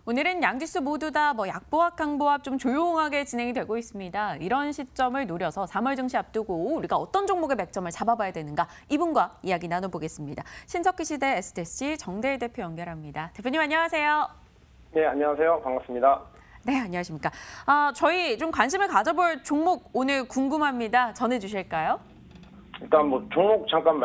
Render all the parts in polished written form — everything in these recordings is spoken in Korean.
오늘은 양지수 모두 다 약보합, 강보합 좀 조용하게 진행이 되고 있습니다. 이런 시점을 노려서 3월 증시 앞두고 우리가 어떤 종목의 맥점을 잡아봐야 되는가 이분과 이야기 나눠보겠습니다. 신석기 시대 STSC 정대일 대표 연결합니다. 대표님 안녕하세요. 네, 안녕하세요. 반갑습니다. 네, 안녕하십니까. 저희 좀 관심을 가져볼 종목 오늘 궁금합니다. 전해주실까요? 일단 종목 잠깐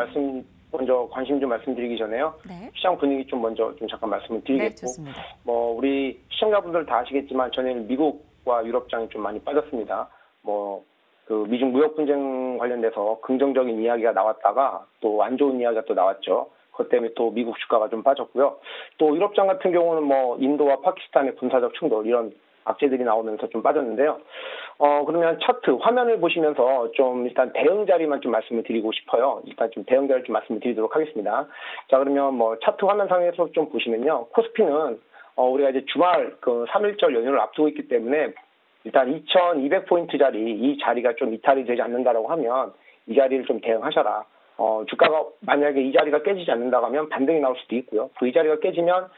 먼저 관심 좀 말씀드리기 전에요. 네. 시장 분위기 좀 먼저 잠깐 말씀을 드리겠고. 네, 좋습니다. 우리 시청자분들 다 아시겠지만 저는 미국과 유럽장이 좀 많이 빠졌습니다. 그 미중 무역 분쟁 관련돼서 긍정적인 이야기가 나왔다가 또 안 좋은 이야기가 또 나왔죠. 그것 때문에 또 미국 주가가 좀 빠졌고요. 또 유럽장 같은 경우는 인도와 파키스탄의 군사적 충돌 이런 악재들이 나오면서 좀 빠졌는데요. 그러면 차트 화면을 보시면서 좀 일단 대응 자리만 좀 말씀을 드리고 싶어요. 일단 좀 대응 자리 좀 말씀을 드리도록 하겠습니다. 자, 그러면 차트 화면상에서 좀 보시면요. 코스피는 우리가 이제 주말 그 3일절 연휴를 앞두고 있기 때문에 일단 2200포인트 자리, 이 자리가 좀 이탈이 되지 않는다라고 하면 이 자리를 좀 대응하셔라. 주가가 만약에 이 자리가 깨지지 않는다고 하면 반등이 나올 수도 있고요. 이 자리가 깨지면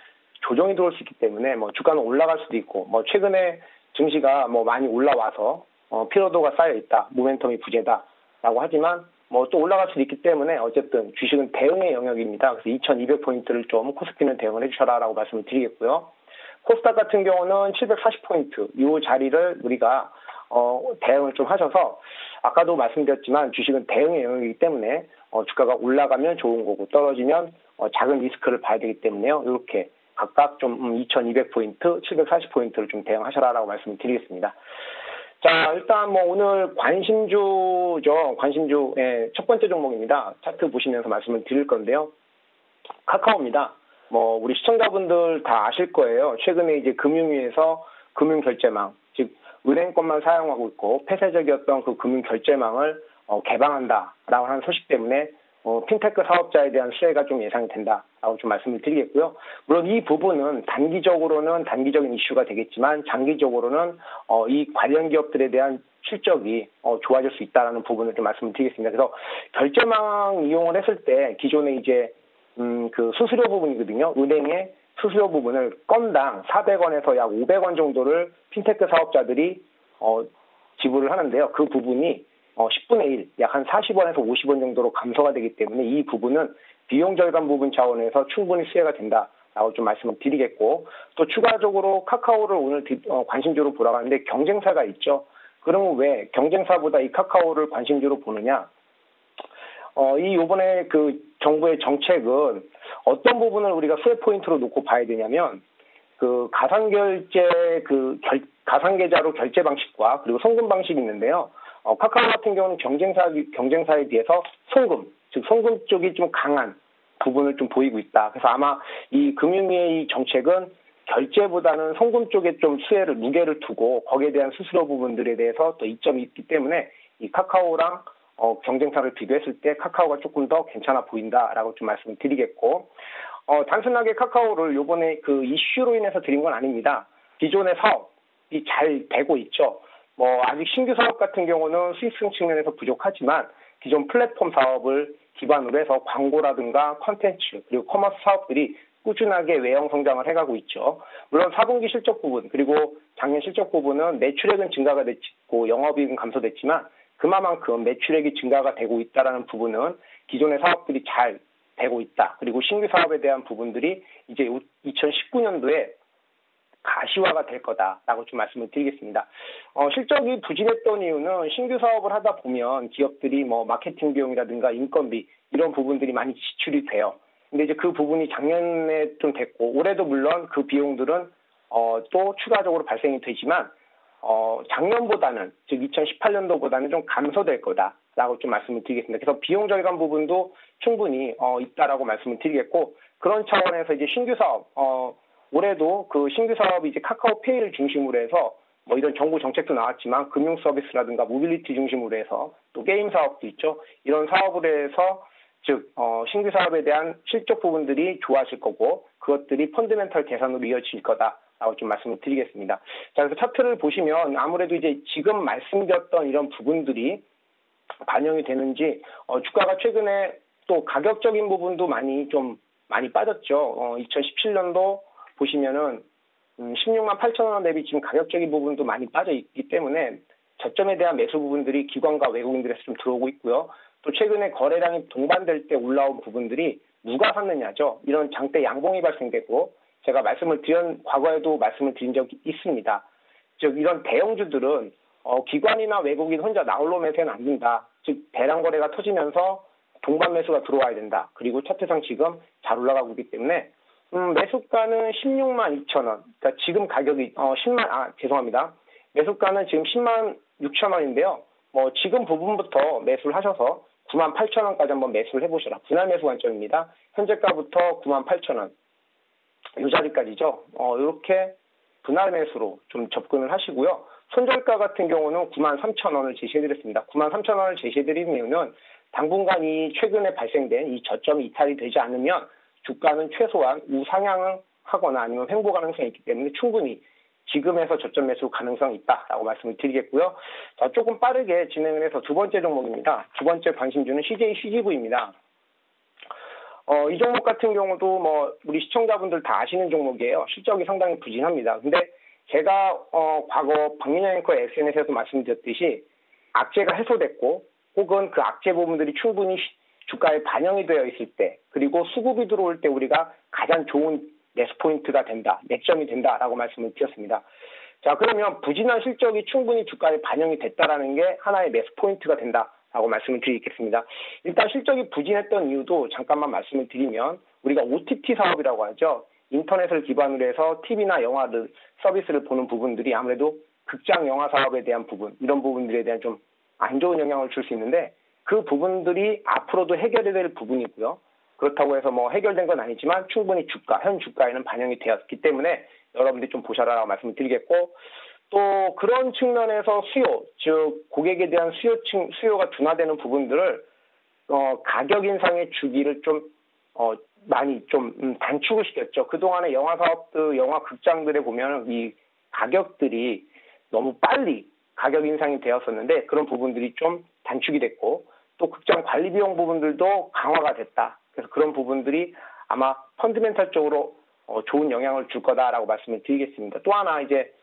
조정이 들어올 수 있기 때문에 주가는 올라갈 수도 있고 최근에 증시가 많이 올라와서 피로도가 쌓여 있다, 모멘텀이 부재다라고 하지만 또 올라갈 수도 있기 때문에 어쨌든 주식은 대응의 영역입니다. 그래서 2200포인트를 좀 코스피는 대응을 해주셔라라고 말씀을 드리겠고요. 코스닥 같은 경우는 740포인트 이 자리를 우리가 대응을 좀 하셔서 아까도 말씀드렸지만 주식은 대응의 영역이기 때문에 주가가 올라가면 좋은 거고 떨어지면 작은 리스크를 봐야 되기 때문에요. 이렇게 각각 좀 2200포인트, 740포인트를 좀 대응하셔라라고 말씀을 드리겠습니다. 자, 일단 오늘 관심주죠. 관심주의 첫 번째 종목입니다. 차트 보시면서 말씀을 드릴 건데요. 카카오입니다. 우리 시청자분들 다 아실 거예요. 최근에 이제 금융위에서 금융결제망, 즉 은행권만 사용하고 있고 폐쇄적이었던 그 금융결제망을 개방한다라고 하는 소식 때문에 핀테크 사업자에 대한 수혜가 좀 예상이 된다라고 좀 말씀을 드리겠고요. 물론 이 부분은 단기적으로는 단기적인 이슈가 되겠지만 장기적으로는 이 관련 기업들에 대한 실적이 좋아질 수 있다라는 부분을 좀 말씀을 드리겠습니다. 그래서 결제망 이용을 했을 때 기존에 이제 그 수수료 부분이거든요. 은행의 수수료 부분을 건당 400원에서 약 500원 정도를 핀테크 사업자들이 지불을 하는데요. 그 부분이 10분의 1, 약 한 40원에서 50원 정도로 감소가 되기 때문에 이 부분은 비용 절감 부분 차원에서 충분히 수혜가 된다라고 좀 말씀을 드리겠고 또 추가적으로 카카오를 오늘 관심주로 보러 가는데 경쟁사가 있죠. 그러면 왜 경쟁사보다 이 카카오를 관심주로 보느냐? 이번에 그 정부의 정책은 어떤 부분을 우리가 수혜 포인트로 놓고 봐야 되냐면 그 가상결제 가상계좌로 결제 방식과 그리고 송금 방식이 있는데요. 카카오 같은 경우는 경쟁사에 비해서 송금 쪽이 좀 강한 부분을 좀 보이고 있다. 그래서 아마 이 금융위의 이 정책은 결제보다는 송금 쪽에 좀 무게를 두고 거기에 대한 수수료 부분들에 대해서 또 이점이 있기 때문에 이 카카오랑 경쟁사를 비교했을 때 카카오가 조금 더 괜찮아 보인다라고 좀 말씀을 드리겠고 단순하게 카카오를 이번에 그 이슈로 인해서 드린 건 아닙니다. 기존의 사업이 잘 되고 있죠. 아직 신규 사업 같은 경우는 수익성 측면에서 부족하지만 기존 플랫폼 사업을 기반으로 해서 광고라든가 콘텐츠 그리고 커머스 사업들이 꾸준하게 외형 성장을 해가고 있죠. 물론 4분기 실적 부분 그리고 작년 실적 부분은 매출액은 증가가 됐고 영업이익은 감소됐지만 그만큼 매출액이 증가가 되고 있다는 부분은 기존의 사업들이 잘 되고 있다. 그리고 신규 사업에 대한 부분들이 이제 2019년도에 가시화가 될 거다라고 좀 말씀을 드리겠습니다. 실적이 부진했던 이유는 신규 사업을 하다 보면 기업들이 마케팅 비용이라든가 인건비 이런 부분들이 많이 지출이 돼요. 근데 이제 그 부분이 작년에 좀 됐고 올해도 물론 그 비용들은 또 추가적으로 발생이 되지만 작년보다는 즉 2018년도보다는 좀 감소될 거다라고 좀 말씀을 드리겠습니다. 그래서 비용 절감 부분도 충분히 있다라고 말씀을 드리겠고 그런 차원에서 이제 신규 사업 올해도 그 신규 사업이 이제 카카오페이를 중심으로 해서 이런 정부 정책도 나왔지만 금융 서비스라든가 모빌리티 중심으로 해서 또 게임 사업도 있죠. 이런 사업을 해서 즉 신규 사업에 대한 실적 부분들이 좋아질 거고 그것들이 펀더멘털 개선으로 이어질 거다라고 좀 말씀을 드리겠습니다. 자, 그래서 차트를 보시면 아무래도 이제 지금 말씀드렸던 이런 부분들이 반영이 되는지 주가가 최근에 또 가격적인 부분도 많이 빠졌죠. 2017년도 보시면은 16만 8천 원 대비 지금 가격적인 부분도 많이 빠져 있기 때문에 저점에 대한 매수 부분들이 기관과 외국인들에서 좀 들어오고 있고요. 또 최근에 거래량이 동반될 때 올라온 부분들이 누가 샀느냐죠. 이런 장대 양봉이 발생되고 제가 과거에도 말씀을 드린 적이 있습니다. 즉 이런 대형주들은 기관이나 외국인 혼자 나홀로 매수는 안 된다. 즉 대량 거래가 터지면서 동반 매수가 들어와야 된다. 그리고 차트상 지금 잘 올라가고 있기 때문에 매수가는 16만 2천 원. 그러니까 지금 가격이 죄송합니다. 매수가는 지금 10만 6천 원인데요. 지금 부분부터 매수를 하셔서 9만 8천 원까지 한번 매수를 해보셔라. 분할 매수 관점입니다. 현재가부터 9만 8천 원. 이 자리까지죠. 이렇게 분할 매수로 좀 접근을 하시고요. 손절가 같은 경우는 9만 3천 원을 제시해드렸습니다. 9만 3천 원을 제시해드리는 이유는 당분간 이 최근에 발생된 이 저점이 이탈이 되지 않으면 주가는 최소한 우상향을 하거나 아니면 횡보 가능성이 있기 때문에 충분히 지금에서 저점 매수 가능성이 있다라고 말씀을 드리겠고요. 자, 조금 빠르게 진행을 해서 두 번째 종목입니다. 두 번째 관심주는 CJCGV입니다. 이 종목 같은 경우도 우리 시청자분들 다 아시는 종목이에요. 실적이 상당히 부진합니다. 근데 제가 과거 박민영 앵커 SNS에서 말씀드렸듯이 악재가 해소됐고 혹은 그 악재 부분들이 충분히 주가에 반영이 되어 있을 때 그리고 수급이 들어올 때 우리가 가장 좋은 매수 포인트가 된다, 매점이 된다라고 말씀을 드렸습니다. 자, 그러면 부진한 실적이 충분히 주가에 반영이 됐다라는 게 하나의 매수 포인트가 된다라고 말씀을 드리겠습니다. 일단 실적이 부진했던 이유도 잠깐만 말씀을 드리면 우리가 OTT 사업이라고 하죠. 인터넷을 기반으로 해서 TV나 영화를 서비스를 보는 부분들이 아무래도 극장 영화 사업에 대한 부분, 이런 부분들에 대한 좀 안 좋은 영향을 줄 수 있는데 그 부분들이 앞으로도 해결이 될 부분이고요. 그렇다고 해서 해결된 건 아니지만 충분히 현 주가에는 반영이 되었기 때문에 여러분들이 좀 보셔라라고 말씀을 드리겠고 또 그런 측면에서 수요, 즉 고객에 대한 수요가 둔화되는 부분들을 가격 인상의 주기를 좀 많이 좀 단축을 시켰죠. 그동안의 영화 사업들, 영화 극장들에 보면 이 가격들이 너무 빨리 가격 인상이 되었었는데 그런 부분들이 좀 단축이 됐고 또 극장 관리 비용 부분들도 강화가 됐다. 그래서 그런 부분들이 아마 펀드멘탈적으로 좋은 영향을 줄 거다라고 말씀을 드리겠습니다. 또 하나 이제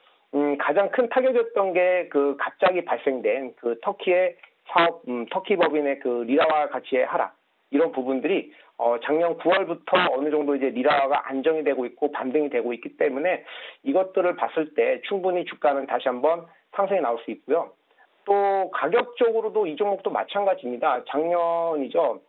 가장 큰 타격이었던 게 그 갑자기 발생된 그 터키의 사업, 터키 법인의 그 리라화 가치의 하락 이런 부분들이 작년 9월부터 어느 정도 이제 리라화가 안정이 되고 있고 반등이 되고 있기 때문에 이것들을 봤을 때 충분히 주가는 다시 한번 상승이 나올 수 있고요. 또 가격적으로도 이 종목도 마찬가지입니다. 작년이죠.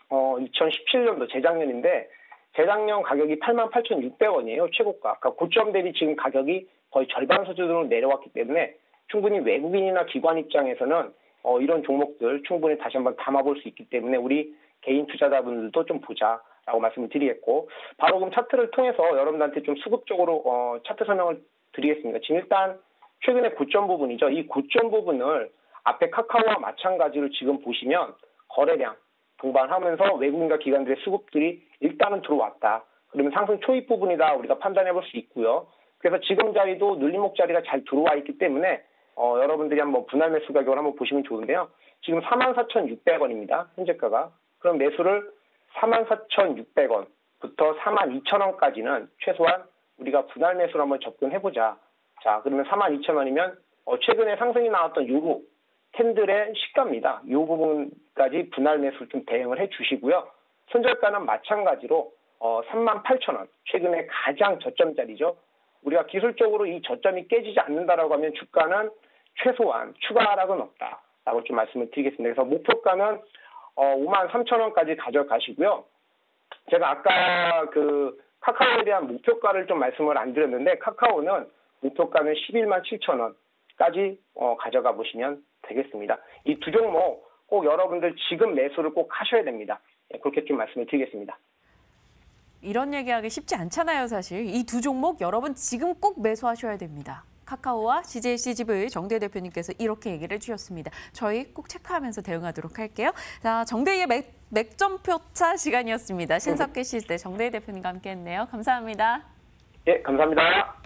2017년도 재작년인데 재작년 가격이 88,600원이에요. 최고가. 그러니까 고점 대비 지금 가격이 거의 절반 수준으로 내려왔기 때문에 충분히 외국인이나 기관 입장에서는 이런 종목들 충분히 다시 한번 담아볼 수 있기 때문에 우리 개인 투자자분들도 좀 보자라고 말씀을 드리겠고 바로 그럼 차트를 통해서 여러분들한테 좀 수급적으로 차트 설명을 드리겠습니다. 지금 일단 최근에 고점 부분이죠. 이 고점 부분을 앞에 카카오와 마찬가지로 지금 보시면 거래량 동반하면서 외국인과 기관들의 수급들이 일단은 들어왔다. 그러면 상승 초입 부분이다 우리가 판단해 볼 수 있고요. 그래서 지금 자리도 눌림목 자리가 잘 들어와 있기 때문에 여러분들이 한번 분할 매수 가격을 한번 보시면 좋은데요. 지금 44,600원입니다. 현재가가. 그럼 매수를 44,600원부터 42,000원까지는 최소한 우리가 분할 매수로 한번 접근해보자. 자, 그러면 42,000원이면 최근에 상승이 나왔던 요 캔들의 시가입니다. 이 부분까지 분할 매수 좀 대응을 해주시고요. 손절가는 마찬가지로 38,000원. 최근에 가장 저점짜리죠. 우리가 기술적으로 이 저점이 깨지지 않는다라고 하면 주가는 최소한 추가 하락은 없다라고 좀 말씀을 드리겠습니다. 그래서 목표가는 53,000원까지 가져가시고요. 제가 아까 그 카카오에 대한 목표가를 좀 말씀을 안 드렸는데 카카오는 목표가는 117,000원까지 가져가 보시면 되겠습니다. 이 두 종목 꼭 여러분들 지금 매수를 꼭 하셔야 됩니다. 그렇게 좀 말씀을 드리겠습니다. 이런 얘기하기 쉽지 않잖아요, 사실. 이 두 종목 여러분 지금 꼭 매수하셔야 됩니다. 카카오와 CJCGV 정대희 대표님께서 이렇게 얘기를 해주셨습니다. 저희 꼭 체크하면서 대응하도록 할게요. 자, 정대희의 맥점표차 시간이었습니다. 신석기 시스템 정대희 대표님과 함께했네요. 감사합니다. 예, 감사합니다.